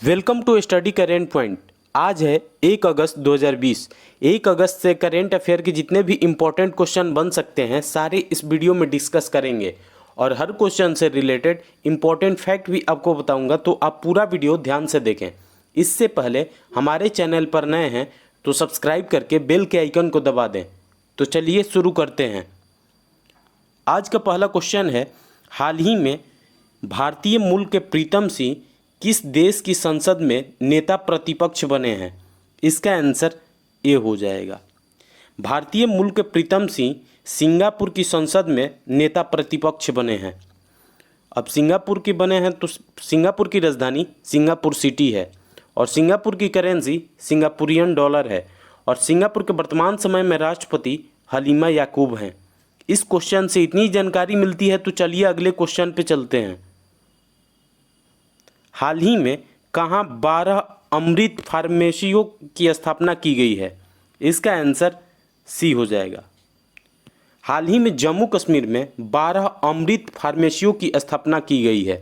Welcome to study current point. आज है 1 अगस्त 2020। 1 अगस्त से करेंट अफेयर के जितने भी इम्पोर्टेंट क्वेश्चन बन सकते हैं सारे इस वीडियो में डिस्कस करेंगे और हर क्वेश्चन से रिलेटेड इम्पोर्टेंट फैक्ट भी आपको बताऊंगा, तो आप पूरा वीडियो ध्यान से देखें। इससे पहले हमारे चैनल पर नए हैं तो सब्सक्राइब करके बेल के आइकन को दबा दें। तो चलिए शुरू करते हैं। आज का पहला क्वेश्चन है, हाल ही में भारतीय मूल के प्रीतम सिंह किस देश की संसद में नेता प्रतिपक्ष बने हैं? इसका आंसर ए हो जाएगा। भारतीय मूल के प्रीतम सिंह सिंगापुर की संसद में नेता प्रतिपक्ष बने हैं। अब सिंगापुर के बने हैं तो सिंगापुर की राजधानी सिंगापुर सिटी है और सिंगापुर की करेंसी सिंगापुरियन डॉलर है और सिंगापुर के वर्तमान समय में राष्ट्रपति हलीमा याकूब हैं। इस क्वेश्चन से इतनी जानकारी मिलती है तो चलिए अगले क्वेश्चन पे चलते हैं। हाल ही में कहाँ 12 अमृत फार्मेसियों की स्थापना की गई है? इसका आंसर सी हो जाएगा। हाल ही में जम्मू कश्मीर में 12 अमृत फार्मेसियों की स्थापना की गई है।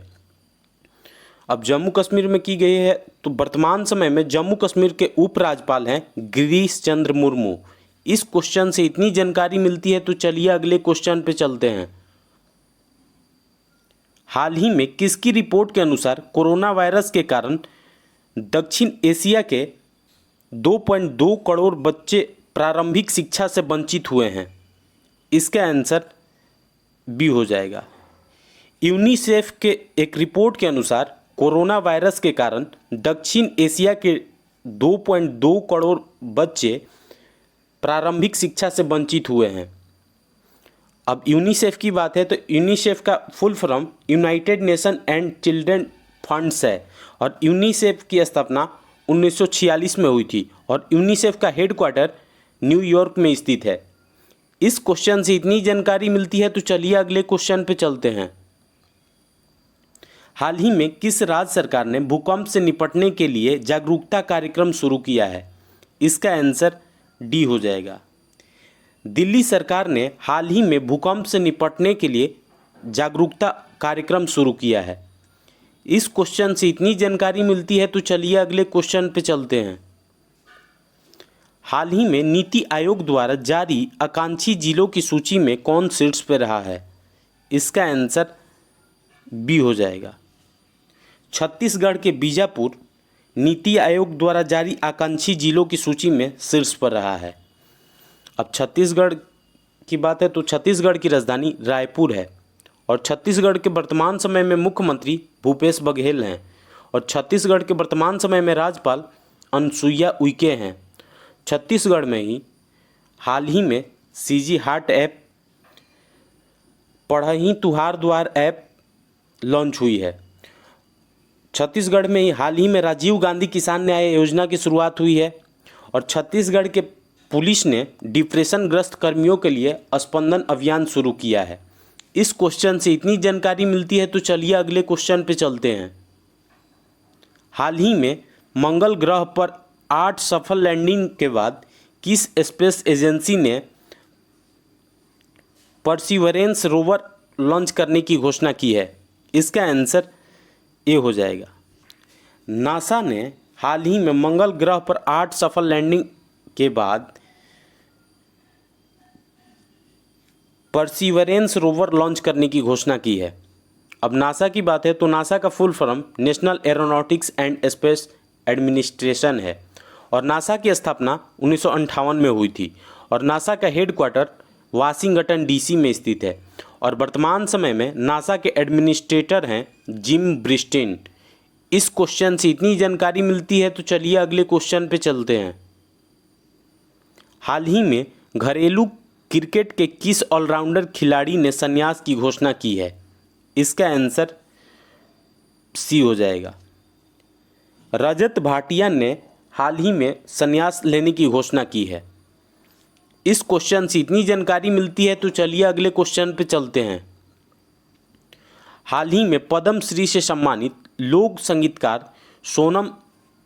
अब जम्मू कश्मीर में की गई है तो वर्तमान समय में जम्मू कश्मीर के उपराज्यपाल हैं गिरीश चंद्र मुर्मू। इस क्वेश्चन से इतनी जानकारी मिलती है तो चलिए अगले क्वेश्चन पे चलते हैं। हाल ही में किसकी रिपोर्ट के अनुसार कोरोना वायरस के कारण दक्षिण एशिया के 2.2 करोड़ बच्चे प्रारंभिक शिक्षा से वंचित हुए हैं? इसका आंसर बी हो जाएगा। यूनिसेफ के एक रिपोर्ट के अनुसार कोरोना वायरस के कारण दक्षिण एशिया के 2.2 करोड़ बच्चे प्रारंभिक शिक्षा से वंचित हुए हैं। अब यूनिसेफ की बात है तो यूनिसेफ का full form United nation and children funds है और यूनिसेफ की स्थापना 1946 में हुई थी और यूनिसेफ का हेडक्वार्टर न्यूयॉर्क में स्थित है। इस क्वेश्चन से इतनी जानकारी मिलती है तो चलिए अगले क्वेश्चन पे चलते हैं। हाल ही में किस राज्य सरकार ने भूकंप से निपटने के लिए जागरूकता कार्यक्रम शुरू किया है? इसका आंसर डी हो जाएगा। दिल्ली सरकार ने हाल ही में भूकंप से निपटने के लिए जागरूकता कार्यक्रम शुरू किया है। इस क्वेश्चन से इतनी जानकारी मिलती है तो चलिए अगले क्वेश्चन पे चलते हैं। हाल ही में नीति आयोग द्वारा जारी आकांक्षी जिलों की सूची में कौन शीर्ष पे रहा है? इसका आंसर बी हो जाएगा। छत्तीसगढ़ के बीजापुर नीति आयोग द्वारा जारी आकांक्षी जिलों की सूची में शीर्ष पर रहा है। अब छत्तीसगढ़ की बात है तो छत्तीसगढ़ की राजधानी रायपुर है और छत्तीसगढ़ के वर्तमान समय में मुख्यमंत्री भूपेश बघेल हैं और छत्तीसगढ़ के वर्तमान समय में राज्यपाल अनुसुईया उइके हैं। छत्तीसगढ़ में ही हाल ही में सीजी हार्ट ऐप, पढ़ही तुहार द्वार ऐप लॉन्च हुई है। छत्तीसगढ़ में ही हाल ही में राजीव गांधी किसान न्याय योजना की शुरुआत हुई है और छत्तीसगढ़ के पुलिस ने डिप्रेशन ग्रस्त कर्मियों के लिए स्पंदन अभियान शुरू किया है। इस क्वेश्चन से इतनी जानकारी मिलती है तो चलिए अगले क्वेश्चन पे चलते हैं। हाल ही में मंगल ग्रह पर 8 सफल लैंडिंग के बाद किस स्पेस एजेंसी ने परसिवरेंस रोवर लॉन्च करने की घोषणा की है? इसका आंसर ए हो जाएगा। नासा ने हाल ही में मंगल ग्रह पर 8 सफल लैंडिंग के बाद परसिवरेंस रोवर लॉन्च करने की घोषणा की है। अब नासा की बात है तो नासा का full form national aeronautics and space administration है और नासा की स्थापना 1958 में हुई थी और नासा का हेडक्वार्टर वाशिंगटन डीसी में स्थित है और वर्तमान समय में नासा के एडमिनिस्ट्रेटर हैं जिम ब्रिस्टेन। इस क्वेश्चन से इतनी जानकारी मिलती है तो चलिए अगले क्वेश्चन पे चलते हैं। हाल ही में घरेलू क्रिकेट के किस ऑलराउंडर खिलाड़ी ने संन्यास की घोषणा की है? इसका आंसर सी हो जाएगा। रजत भाटिया ने हाल ही में संन्यास लेने की घोषणा की है। इस क्वेश्चन से इतनी जानकारी मिलती है तो चलिए अगले क्वेश्चन पे चलते हैं। हाल ही में पद्म श्री से सम्मानित लोक संगीतकार सोनम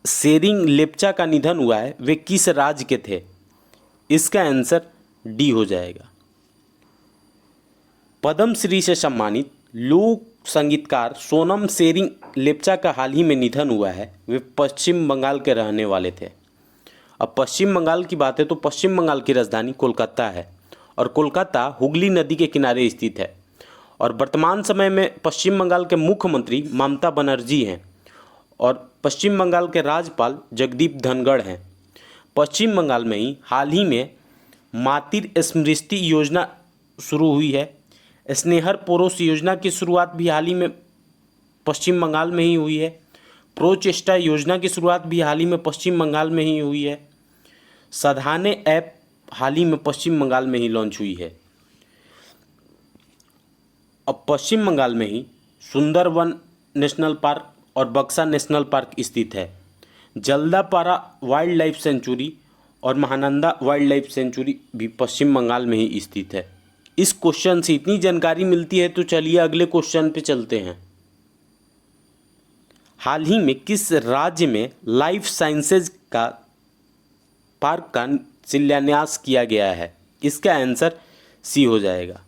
सेरिंग लेप्चा का निधन हुआ है। वे किस राज्य के थे? इसका आंसर डी हो जाएगा। पद्म श्री से सम्मानित लोक संगीतकार सोनम शेरिंग लेप्चा का हाल ही में निधन हुआ है। वे पश्चिम बंगाल के रहने वाले थे। अब पश्चिम बंगाल की बात है तो पश्चिम बंगाल की राजधानी कोलकाता है और कोलकाता हुगली नदी के किनारे स्थित है और वर्तमान समय में पश्चिम बंगाल के मुख्यमंत्री ममता बनर्जी हैं और पश्चिम बंगाल के राज्यपाल जगदीप धनखड़ हैं। पश्चिम बंगाल में ही हाल ही में मातृ स्मृति योजना शुरू हुई है। स्नेहर पोरोस योजना की शुरुआत भी हाल ही में पश्चिम बंगाल में ही हुई है। प्रोचेष्टा योजना की शुरुआत भी हाल ही में पश्चिम बंगाल में ही हुई है। साधाने ऐप हाल ही में पश्चिम बंगाल में ही लॉन्च हुई है। अब पश्चिम बंगाल में ही सुंदरवन नेशनल पार्क और बक्सा नेशनल पार्क स्थित है। जल्दापारा वाइल्ड लाइफ सेंचुरी और महानंदा वाइल्ड लाइफ सेंचुरी भी पश्चिम बंगाल में ही स्थित है। इस क्वेश्चन से इतनी जानकारी मिलती है तो चलिए अगले क्वेश्चन पे चलते हैं। हाल ही में किस राज्य में लाइफ साइंसेज का पार्क का शिलान्यास किया गया है? इसका आंसर सी हो जाएगा।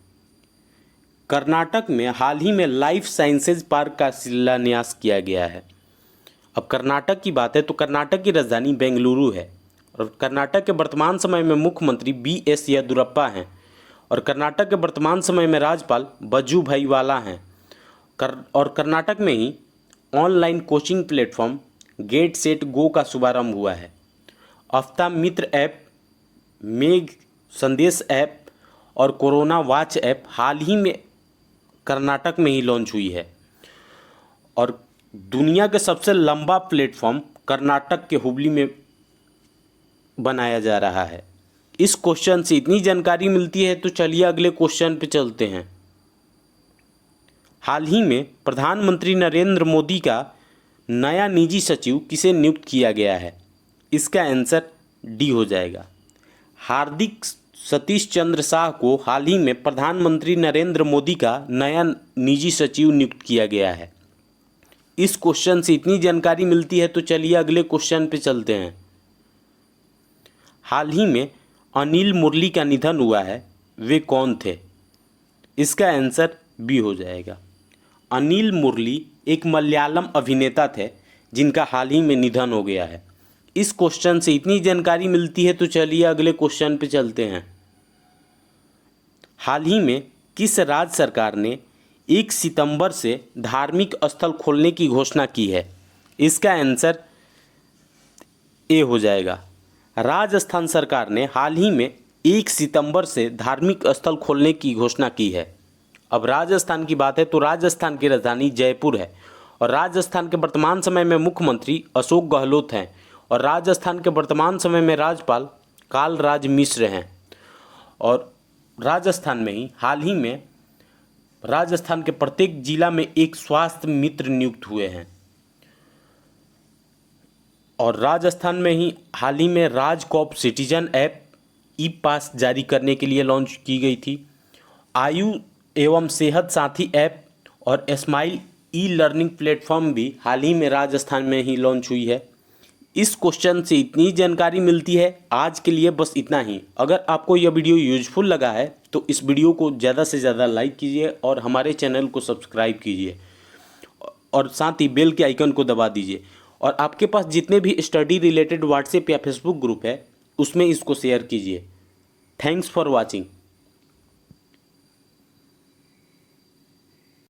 कर्नाटक में हाल ही में लाइफ साइंसेज पार्क का शिलान्यास किया गया है। अब कर्नाटक की बात है तो कर्नाटक की राजधानी बेंगलुरु है और कर्नाटक के वर्तमान समय में मुख्यमंत्री BS येदियुरप्पा हैं और कर्नाटक के वर्तमान समय में राज्यपाल वजुभाई वाला हैं। और कर्नाटक में ही online coaching platform get set go का शुभारंभ हुआ है। अफ्ता मित्र ऐप, मेघ संदेश ऐप और कोरोना वॉच ऐप हाल ही में कर्नाटक में ही लॉन्च हुई है और दुनिया के सबसे लंबा प्लेटफॉर्म कर्नाटक के हुबली में बनाया जा रहा है। इस क्वेश्चन से इतनी जानकारी मिलती है तो चलिए अगले क्वेश्चन पे चलते हैं। हाल ही में प्रधानमंत्री नरेंद्र मोदी का नया निजी सचिव किसे नियुक्त किया गया है? इसका आंसर डी हो जाएगा। हार्दिक सतीश चंद्र शाह को हाल ही में प्रधानमंत्री नरेंद्र मोदी का नया निजी सचिव नियुक्त किया गया है। इस क्वेश्चन से इतनी जानकारी मिलती है तो चलिए अगले क्वेश्चन पे चलते हैं। हाल ही में अनिल मुरली का निधन हुआ है। वे कौन थे? इसका आंसर बी हो जाएगा। अनिल मुरली एक मलयालम अभिनेता थे जिनका हाल ही में निधन हो गया है। इस क्वेश्चन से इतनी जानकारी मिलती है तो चलिए अगले क्वेश्चन पे चलते हैं। हाल ही में किस राज्य सरकार ने 1 सितंबर से धार्मिक स्थल खोलने की घोषणा की है? इसका आंसर ए हो जाएगा। राजस्थान सरकार ने हाल ही में 1 सितंबर से धार्मिक स्थल खोलने की घोषणा की है। अब राजस्थान की बात है तो राजस्थान की राजधानी जयपुर है और राजस्थान के वर्तमान समय में मुख्यमंत्री अशोक गहलोत हैं और राजस्थान के वर्तमान समय में राज्यपाल कालराज मिश्र हैं। और राजस्थान में ही हाल ही में राजस्थान के प्रत्येक जिला में एक स्वास्थ्य मित्र नियुक्त हुए हैं और राजस्थान में ही हाल ही में राजकॉप सिटीजन ऐप ई पास जारी करने के लिए लॉन्च की गई थी। आयु एवं सेहत साथी ऐप और स्माइल ई लर्निंग प्लेटफॉर्म भी हाल ही में राजस्थान में ही लॉन्च हुई है। इस क्वेश्चन से इतनी जानकारी मिलती है। आज के लिए बस इतना ही। अगर आपको यह वीडियो यूजफुल लगा है तो इस वीडियो को ज़्यादा से ज़्यादा लाइक कीजिए और हमारे चैनल को सब्सक्राइब कीजिए और साथ ही बेल के आइकन को दबा दीजिए। और आपके पास जितने भी स्टडी रिलेटेड व्हाट्सएप या फेसबुक ग्रुप है उसमें इसको शेयर कीजिए। Thanks for watching.